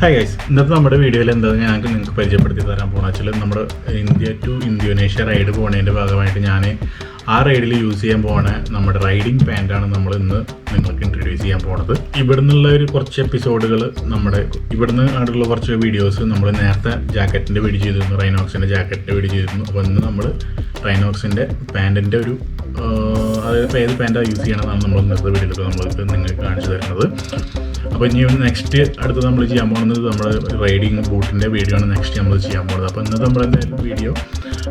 Hi guys, ഇന്നത്തെ നമ്മുടെ വീഡിയോയിൽ എന്താണെന്ന് ഞാൻ നിങ്ങൾക്ക് പരിചയപ്പെടുത്തി തരാൻ പോകുന്നത് വെച്ചാൽ നമ്മുടെ ഇന്ത്യ ടു ഇന്തോനേഷ്യ റൈഡ് പോകുന്നതിൻ്റെ ഭാഗമായിട്ട് ഞാൻ ആ റൈഡിൽ യൂസ് ചെയ്യാൻ പോകുന്ന നമ്മുടെ റൈഡിങ് പാൻറ്റാണ് നമ്മൾ ഇന്ന് നിങ്ങൾക്ക് ഇൻട്രൊഡ്യൂസ് ചെയ്യാൻ പോകുന്നത്. ഇവിടെ നിന്നുള്ള ഒരു കുറച്ച് എപ്പിസോഡുകൾ നമ്മുടെ ഇവിടുന്ന് ആയിട്ടുള്ള കുറച്ച് വീഡിയോസ് നമ്മൾ നേരത്തെ ജാക്കറ്റിൻ്റെ വീഡിയോ ചെയ്തിരുന്നു, റൈനോക്സിൻ്റെ ജാക്കറ്റിൻ്റെ വീഡിയോ ചെയ്തിരുന്നു. അപ്പോൾ ഇന്ന് നമ്മൾ റൈനോക്സിൻ്റെ പാൻറ്റിൻ്റെ ഒരു അതായത് ഏത് പാൻറ്റാണ് യൂസ് ചെയ്യണമെന്നാണ് നമ്മൾ ഇന്നത്തെ വീഡിയോയിൽ നമ്മൾക്ക് നിങ്ങൾക്ക് കാണിച്ചു തരുന്നത്. അപ്പോൾ ഇനി നെക്സ്റ്റ് അടുത്ത് നമ്മൾ ചെയ്യാൻ പോകുന്നത് നമ്മുടെ റൈഡിങ് ബൂട്ടിൻ്റെ വീഡിയോ ആണ് നെക്സ്റ്റ് നമ്മൾ ചെയ്യാൻ പോകുന്നത്. അപ്പോൾ ഇന്നത്തെ നമ്മൾ വീഡിയോ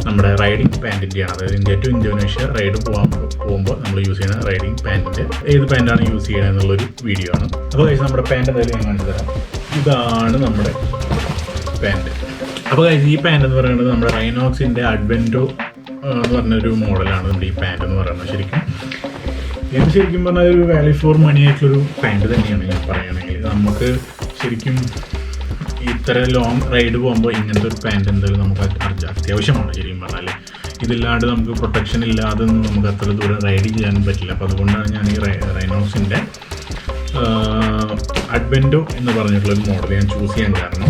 നമ്മുടെ റൈഡിങ് പാൻറ്റിൻ്റെയാണ്, അതായത് ഇന്ത്യ ടു ഇന്തോനേഷ്യ റൈഡ് പോകുമ്പോൾ നമ്മൾ യൂസ് ചെയ്യുന്ന റൈഡിങ് പാൻറ്റിൻ്റെ ഏത് പാൻറ്റാണ് യൂസ് ചെയ്യുന്നത് എന്നുള്ളൊരു വീഡിയോ ആണ്. അപ്പോൾ കഴിച്ച് നമ്മുടെ പാൻറ്റ് എന്തായാലും ഞാൻ കാണിച്ചു തരാം. ഇതാണ് നമ്മുടെ പാൻറ്റ്. അപ്പോൾ കഴിച്ച് ഈ പാൻറ്റ് എന്ന് പറയുന്നത് നമ്മുടെ റൈനോക്സിൻ്റെ അഡ്വെൻറ്റോ എന്ന് പറഞ്ഞൊരു മോഡലാണ് നമ്മുടെ ഈ പാൻറ്റ് എന്ന് പറയുന്നത്. ശരിക്കും പറഞ്ഞാൽ ഒരു വാല്യൂ ഫോർ മണി ആയിട്ടുള്ളൊരു പാൻറ്റ് തന്നെയാണ് ഞാൻ പറയുകയാണെങ്കിൽ. നമുക്ക് ശരിക്കും ഇത്ര ലോങ് റൈഡ് പോകുമ്പോൾ ഇങ്ങനത്തെ ഒരു പാൻറ്റ് എന്തായാലും നമുക്ക് അത്യാവശ്യമാണ്. ശരിക്കും പറഞ്ഞാൽ ഇതില്ലാണ്ട് നമുക്ക് പ്രൊട്ടക്ഷൻ ഇല്ലാതെ നമുക്ക് അത്ര ദൂരം റൈഡ് ചെയ്യാനും പറ്റില്ല. അപ്പോൾ അതുകൊണ്ടാണ് ഞാൻ ഈ റൈനോക്സിൻ്റെ അഡ്വെൻറ്റോ എന്ന് പറഞ്ഞിട്ടുള്ളൊരു മോഡൽ ഞാൻ ചൂസ് ചെയ്യാൻ കാരണം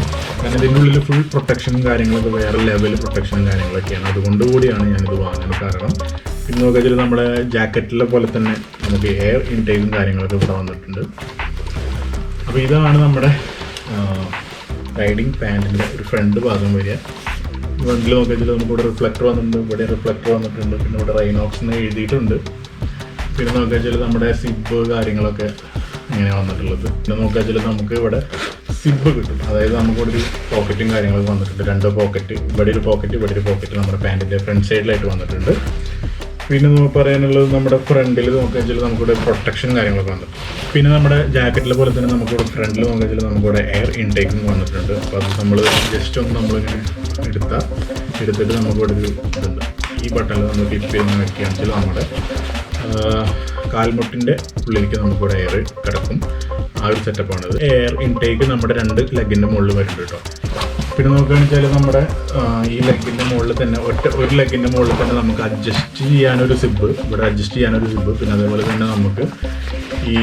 ഇതിൻ്റെ ഉള്ളിൽ ഫുൾ പ്രൊട്ടക്ഷനും കാര്യങ്ങളൊക്കെ വേറെ ലെവൽ പ്രൊട്ടക്ഷനും കാര്യങ്ങളൊക്കെയാണ്. അതുകൊണ്ട് കൂടിയാണ് ഞാനിത് വാങ്ങാൻ കാരണം. പിന്നെ നോക്കിയാൽ നമ്മുടെ ജാക്കറ്റിലെ പോലെ തന്നെ നമുക്ക് എയർ ഇൻടേക്കും കാര്യങ്ങളൊക്കെ ഇവിടെ വന്നിട്ടുണ്ട്. അപ്പോൾ ഇതാണ് നമ്മുടെ റൈഡിങ് പാൻറ്റിൻ്റെ ഒരു ഫ്രണ്ട് ഭാഗം വരിക. ഫ്രണ്ടിൽ നോക്കിയാൽ നമുക്കിവിടെ റിഫ്ലക്ടർ വന്നിട്ടുണ്ട്, ഇവിടെ റിഫ്ലക്ടർ വന്നിട്ടുണ്ട്, പിന്നെ ഇവിടെ റൈനോക്സ് എന്ന് എഴുതിയിട്ടുണ്ട്. പിന്നെ നോക്കിയാൽ നമ്മുടെ സിബ് കാര്യങ്ങളൊക്കെ ഇങ്ങനെ വന്നിട്ടുള്ളത്. പിന്നെ നോക്കിയാൽ നമുക്ക് ഇവിടെ സിബ് കിട്ടും, അതായത് നമുക്കിവിടെ ഒരു പോക്കറ്റും കാര്യങ്ങളൊക്കെ വന്നിട്ടുണ്ട്. 2 പോക്കറ്റ്, ഇവിടെ ഒരു പോക്കറ്റ്, ഇവിടെ ഒരു പോക്കറ്റ് നമ്മുടെ പാൻറ്റിൻ്റെ ഫ്രണ്ട് സൈഡിലായിട്ട് വന്നിട്ടുണ്ട്. പിന്നെ നമുക്ക് പറയാനുള്ളത് നമ്മുടെ ഫ്രണ്ടിൽ നോക്കിയാൽ നമുക്കിവിടെ പ്രൊട്ടക്ഷൻ കാര്യങ്ങളൊക്കെ വന്നിട്ടുണ്ട്. പിന്നെ നമ്മുടെ ജാക്കറ്റിലെ പോലെ തന്നെ നമുക്കിവിടെ ഫ്രണ്ടിൽ നോക്കിയാൽ നമുക്കിവിടെ എയർ ഇൻടേക്കും വന്നിട്ടുണ്ട്. അപ്പോൾ അത് നമ്മൾ ജസ്റ്റ് ഒന്ന് നമ്മളിങ്ങനെ എടുത്തിട്ട് നമുക്കിവിടെ ഒരു ഇതുണ്ട്, ഈ ബട്ടണിൽ നമ്മൾ ടിപ്പ് ചെയ്ത് വെക്കുകയാണെന്ന് വെച്ചാൽ നമ്മുടെ കാൽമുട്ടിൻ്റെ ഉള്ളിലേക്ക് നമുക്കിവിടെ എയർ കിടക്കും. ആ ഒരു സെറ്റപ്പാണിത്. എയർ ഇൻടേക്ക് നമ്മുടെ 2 ലെഗിൻ്റെ മുകളിൽ വരുന്നുണ്ട് കേട്ടോ. പിന്നെ നോക്കുകയാണെന്ന് വെച്ചാൽ നമ്മുടെ ഈ ലെഗിൻ്റെ മുകളിൽ തന്നെ ഒരു ലെഗിൻ്റെ മുകളിൽ തന്നെ നമുക്ക് അഡ്ജസ്റ്റ് ചെയ്യാനൊരു സിബ്, ഇവിടെ അഡ്ജസ്റ്റ് ചെയ്യാനൊരു സിബ്. പിന്നെ അതേപോലെ തന്നെ നമുക്ക് ഈ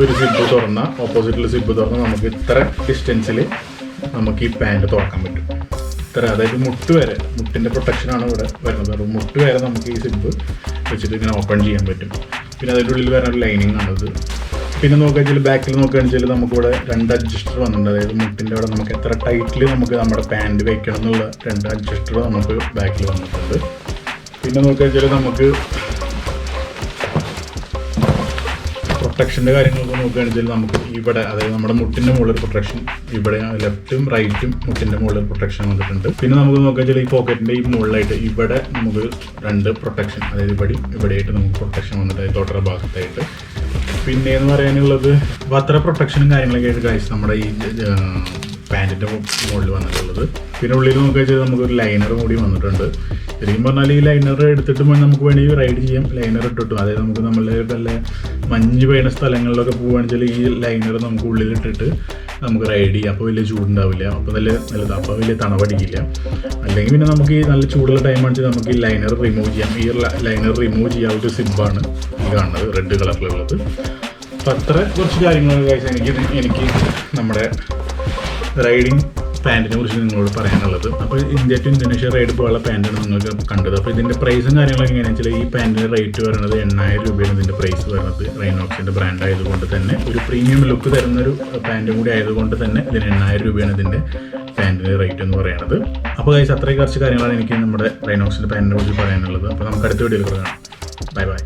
ഒരു സിബ് തുറന്ന ഓപ്പോസിറ്റിൽ സിബ് തുറന്ന് നമുക്ക് ഇത്ര ഡിസ്റ്റൻസിൽ നമുക്ക് ഈ പാൻറ്റ് തുറക്കാൻ പറ്റും. ഇത്ര, അതായത് മുട്ട് വരെ, മുട്ടിൻ്റെ പ്രൊട്ടക്ഷനാണ് ഇവിടെ വരുന്നത്. മുട്ട് വരെ നമുക്ക് ഈ സിബ് വെച്ചിട്ട് ഇങ്ങനെ ഓപ്പൺ ചെയ്യാൻ പറ്റും. പിന്നെ അതിൻ്റെ ഉള്ളിൽ വരുന്ന ഒരു ലൈനിങ് ആണിത്. പിന്നെ നോക്കുകയാണെന്ന് വെച്ചാൽ ബാക്കിൽ നോക്കുകയാണെന്ന് വെച്ചാൽ നമുക്കിവിടെ 2 അഡ്ജസ്റ്റർ വന്നിട്ടുണ്ട്. അതായത് മുട്ടിൻ്റെ അവിടെ നമുക്ക് എത്ര ടൈറ്റിൽ നമുക്ക് നമ്മുടെ പാൻറ്റ് വയ്ക്കണം എന്നുള്ള 2 അഡ്ജസ്റ്റർ നമുക്ക് ബാക്കിൽ വന്നിട്ടുണ്ട്. പിന്നെ നോക്കുകയാണെന്ന് വെച്ചാൽ നമുക്ക് പ്രൊട്ടക്ഷൻ്റെ കാര്യങ്ങളൊക്കെ നോക്കുകയാണെന്ന് വെച്ചാൽ നമുക്ക് ഇവിടെ, അതായത് നമ്മുടെ മുട്ടിൻ്റെ മുകളിൽ പ്രൊട്ടക്ഷൻ, ഇവിടെ ലെഫ്റ്റും റൈറ്റും മുട്ടിൻ്റെ മുകളിൽ പ്രൊട്ടക്ഷൻ വന്നിട്ടുണ്ട്. പിന്നെ നമുക്ക് നോക്കുകയാണെന്ന് വെച്ചാൽ ഈ പോക്കറ്റിൻ്റെ ഈ മുകളിലായിട്ട് ഇവിടെ നമുക്ക് 2 പ്രൊട്ടക്ഷൻ, അതായത് ഇവിടെയായിട്ട് നമുക്ക് പ്രൊട്ടക്ഷൻ വന്നിട്ട് തൊട്ടറ ഭാഗത്തായിട്ട്. പിന്നെ എന്ന് പറയാനുള്ളത് അപ്പോൾ അത്ര പ്രൊട്ടക്ഷനും കാര്യങ്ങളൊക്കെ ആയിട്ട് കാഴ്ച നമ്മുടെ ഈ പാൻറ്റിൻ്റെ മുകളിൽ വന്നിട്ടുള്ളത്. പിന്നെ ഉള്ളിൽ നോക്കിയാൽ നമുക്കൊരു ലൈനർ കൂടി വന്നിട്ടുണ്ട്. ശരിക്കും പറഞ്ഞാൽ ഈ ലൈനർ എടുത്തിട്ട് നമുക്ക് വേണമെങ്കിൽ റൈഡ് ചെയ്യാം. ലൈനർ ഇട്ടിട്ടും, അതായത് നമുക്ക് നമ്മളെ വല്ല മഞ്ഞ് പെയ്യുന്ന സ്ഥലങ്ങളിലൊക്കെ പോകുകയാണെന്ന് വെച്ചാൽ ഈ ലൈനർ നമുക്ക് ഉള്ളിലിട്ടിട്ട് നമുക്ക് റൈഡ് ചെയ്യാം. അപ്പോൾ വലിയ ചൂടുണ്ടാവില്ല, അപ്പോൾ നല്ലത്, അപ്പോൾ വലിയ തണവടിക്കില്ല. അല്ലെങ്കിൽ പിന്നെ നമുക്ക് ഈ നല്ല ചൂടുള്ള ടൈമാണെന്ന് വെച്ചാൽ നമുക്ക് ഈ ലൈനർ റിമൂവ് ചെയ്യാം. ഈ ലൈനർ റിമൂവ് ചെയ്യാൻ ഒരു സിബാണ് ഈ കാണുന്നത്, റെഡ് കളറിലുള്ളത്. അപ്പോൾ അത്ര കുറച്ച് കാര്യങ്ങളൊക്കെ കഴിച്ചാൽ എനിക്ക് നമ്മുടെ റൈഡിങ് പാൻറ്റിനെ കുറിച്ച് നിങ്ങളോട് പറയാനുള്ളത്. അപ്പോൾ ഇന്ത്യ ടു ഇന്തോനേഷ്യ റൈഡ് പോലുള്ള പാൻറ്റാണ് നിങ്ങൾക്ക് കണ്ടത്. അപ്പോൾ ഇതിൻ്റെ പ്രൈസും കാര്യങ്ങളൊക്കെ എങ്ങനെയാണെന്ന് വെച്ചാൽ ഈ പാൻറ്റിൻ്റെ റേറ്റ് വരുന്നത് 8000 രൂപയാണ് ഇതിൻ്റെ പ്രൈസ് വരുന്നത്. റൈനോക്സിൻ്റെ ബ്രാൻഡ് ആയതുകൊണ്ട് തന്നെ ഒരു പ്രീമിയം ലുക്ക് തരുന്നൊരു പാൻറ്റും കൂടി ആയതുകൊണ്ട് തന്നെ ഇതിന് 8000 രൂപയാണ് ഇതിൻ്റെ പാൻറ്റിൻ്റെ റേറ്റ് എന്ന് പറയുന്നത്. അപ്പോൾ അത്രയും കുറച്ച് കാര്യങ്ങളാണ് എനിക്ക് നമ്മുടെ റൈനോക്സിൻ്റെ പാൻറ്റിനെ കുറിച്ച് പറയാനുള്ളത്. അപ്പോൾ നമുക്ക് അടുത്ത വീഡിയോയിൽ കാണാം. Bye bye.